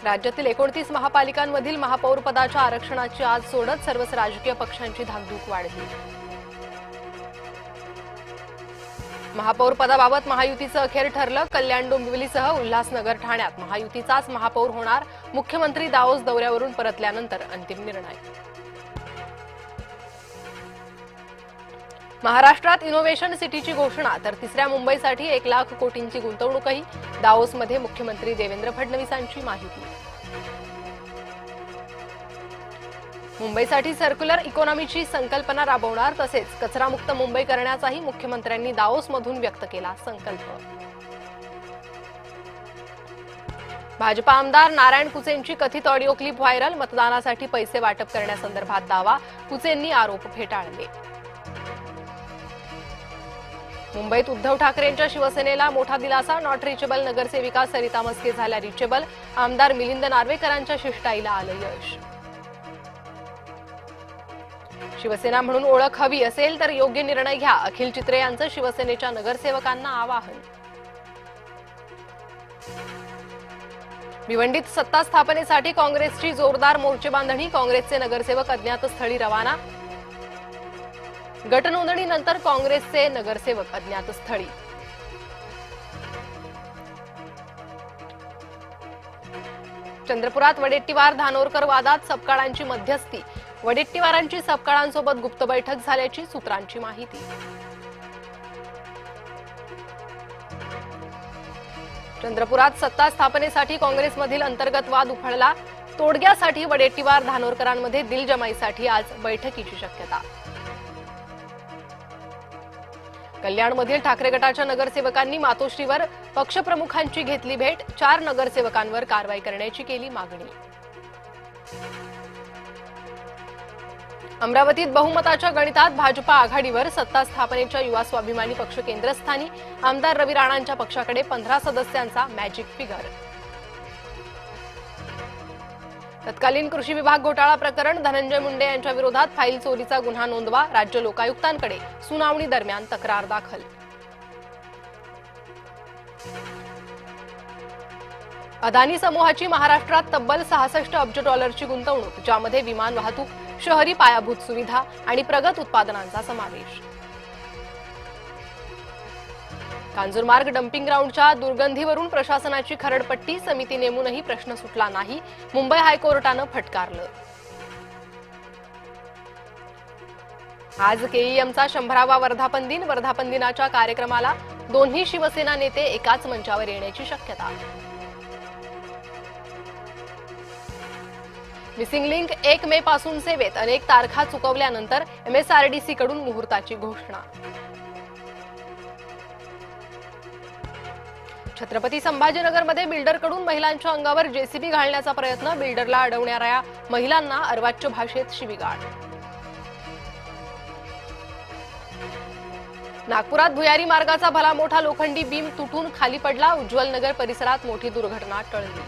राज्यातील 29 महापालिकांमधील महापौर पदाच्या आरक्षणाची आज सोडत सर्वच राजकीय पक्षांची धाकधूक वाढली। महापौर पदाबाबत महायुतीचं अखेर ठरलं। कल्याण डोंबिवलीसह उल्हासनगर ठाण्यात महायुतीचाच महापौर होणार। मुख्यमंत्री दाओस दौऱ्यावरून परतल्यानंतर अंतिम निर्णय। महाराष्ट्रात इनोव्हेशन सिटीची घोषणा तर तिसऱ्या मुंबईसाठी 1 लाख कोटींची गुंतवणूकही। दाओसमध्ये मुख्यमंत्री देवेंद्र फडणवीसांची माहिती। मुंबईसाठी सर्क्युलर इकॉनॉमीची संकल्पना राबवणार तसेच कचरामुक्त मुंबई करण्याचाही मुख्यमंत्र्यांनी दाओसमधून व्यक्त केला संकल्प। भाजपा आमदार नारायण कुचेंची कथित ऑडिओ क्लिप व्हायरल। मतदानासाठी पैसे वाटप करण्यासंदर्भात दावा। कुचेंनी आरोप फेटाळले। मुंबईत उद्धव ठाकरेंच्या शिवसेनेला मोठा दिलासा। नॉट रिचेबल नगरसेविका सरिता मस्के झाल्या रिचेबल। आमदार मिलिंद नार्वेकरांच्या शिष्टाईला आलं यश। शिवसेना म्हणून ओळख हवी असेल तर योग्य निर्णय घ्या, अखिल चित्रे यांचं शिवसेनेच्या नगरसेवकांना आवाहन। भिवंडीत सत्ता स्थापनेसाठी काँग्रेसची जोरदार मोर्चेबांधणी। काँग्रेसचे नगरसेवक अज्ञातस्थळी रवाना। गटनोंदणीनंतर काँग्रेसचे नगरसेवक अज्ञातस्थळी। चंद्रपुरात वडेट्टीवार धानोरकर वादात सपकाळांची मध्यस्थी। वडेट्टीवारांची सपकाळांसोबत गुप्त बैठक झाल्याची सूत्रांची माहिती। चंद्रपुरात सत्ता स्थापनेसाठी काँग्रेसमधील अंतर्गत वाद उफाळला। तोडग्यासाठी वडेट्टीवार धानोरकरांमध्ये दिलजमाईसाठी आज बैठकीची शक्यता। कल्याणमधील ठाकरे गटाच्या नगरसेवकांनी मातोश्रीवर पक्षप्रमुखांची घेतली भेट। 4 नगरसेवकांवर कारवाई करण्याची केली मागणी। अमरावतीत बहुमताच्या गणितात भाजपा आघाडीवर। सत्ता स्थापनेच्या युवा स्वाभिमानी पक्ष केंद्रस्थानी। आमदार रवी राणांच्या पक्षाकडे 15 सदस्यांचा मॅजिक फिगर। तत्कालीन कृषी विभाग घोटाळा प्रकरण। धनंजय मुंडे यांच्या विरोधात फाईल चोरीचा गुन्हा नोंदवा। राज्य लोकायुक्तांकडे सुनावणी दरम्यान तक्रार दाखल। अदानी समूहाची महाराष्ट्रात तब्बल 66 अब्ज डॉलरची गुंतवणूक, ज्यामध्ये विमान वाहतूक, शहरी पायाभूत सुविधा आणि प्रगत उत्पादनांचा समावेश। कांजूरमार्ग डम्पिंग ग्राउंडच्या दुर्गंधीवरून प्रशासनाची खरडपट्टी। समिती नेमूनही प्रश्न सुटला नाही। मुंबई हायकोर्टानं फटकारलं। आज केईएमचा 100वा वर्धापन दिन। वर्धापन दिनाच्या कार्यक्रमाला दोन्ही शिवसेना नेते एकाच मंचावर येण्याची शक्यता। मिसिंग लिंक 1 मे पासून सेवेत। अनेक तारखा चुकवल्यानंतर MSRDC कडून मुहूर्ताची घोषणा। छत्रपती संभाजीनगरमध्ये बिल्डरकडून महिलांच्या अंगावर जेसीबी घालण्याचा प्रयत्न। बिल्डरला अडवणाऱ्या महिलांना अर्वाच्य भाषेत शिवीगाळ। नागपुरात भुयारी मार्गाचा भला मोठा लोखंडी बीम तुटून खाली पडला। उज्ज्वल नगर परिसरात मोठी दुर्घटना टळली।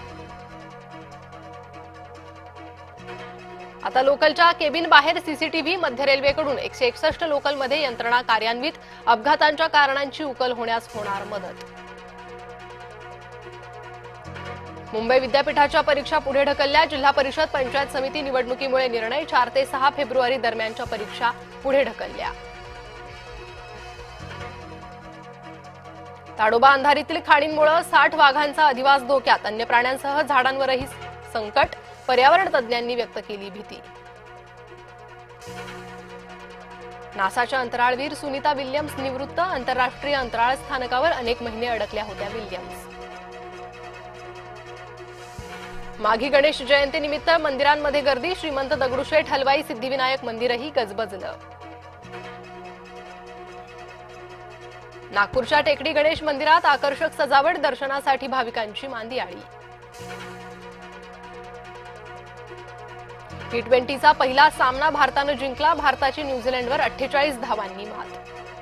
आता लोकलच्या केबिन बाहेर सीसीटीव्ही। मध्य रेल्वेकडून 161 लोकलमध्ये यंत्रणा कार्यान्वित। अपघातांच्या कारणांची उकल होण्यास होणार मदत। मुंबई विद्यापीठाच्या परीक्षा पुढे ढकलल्या। जिल्हा परिषद पंचायत समिती निवडणुकीमुळे निर्णय। 4 ते 6 फेब्रुवारी दरम्यानच्या परीक्षा पुढे ढकलल्या। ताडोबा अंधारीतील खाणींमुळे 60 वाघांचा अधिवास धोक्यात। अन्य प्राण्यांसह झाडांवरही संकट। पर्यावरण तज्ज्ञांनी व्यक्त केली भीती। नासाच्या अंतराळवीर सुनीता विल्यम्स निवृत्त। आंतरराष्ट्रीय अंतराळ स्थानकावर अनेक महिने अडकल्या होत्या विल्यम्स। माघी गणेश जयंतीनिमित्त मंदिरांमध्ये गर्दी। श्रीमंत दगडूशेठ हलवाई सिद्धिविनायक मंदिरही गजबजलं। नागपूरच्या टेकडी गणेश मंदिरात आकर्षक सजावट। दर्शनासाठी भाविकांची मांदियाळी। T20चा पहिला सामना भारतानं जिंकला। भारताची न्यूझीलंडवर 48 धावांनी मात।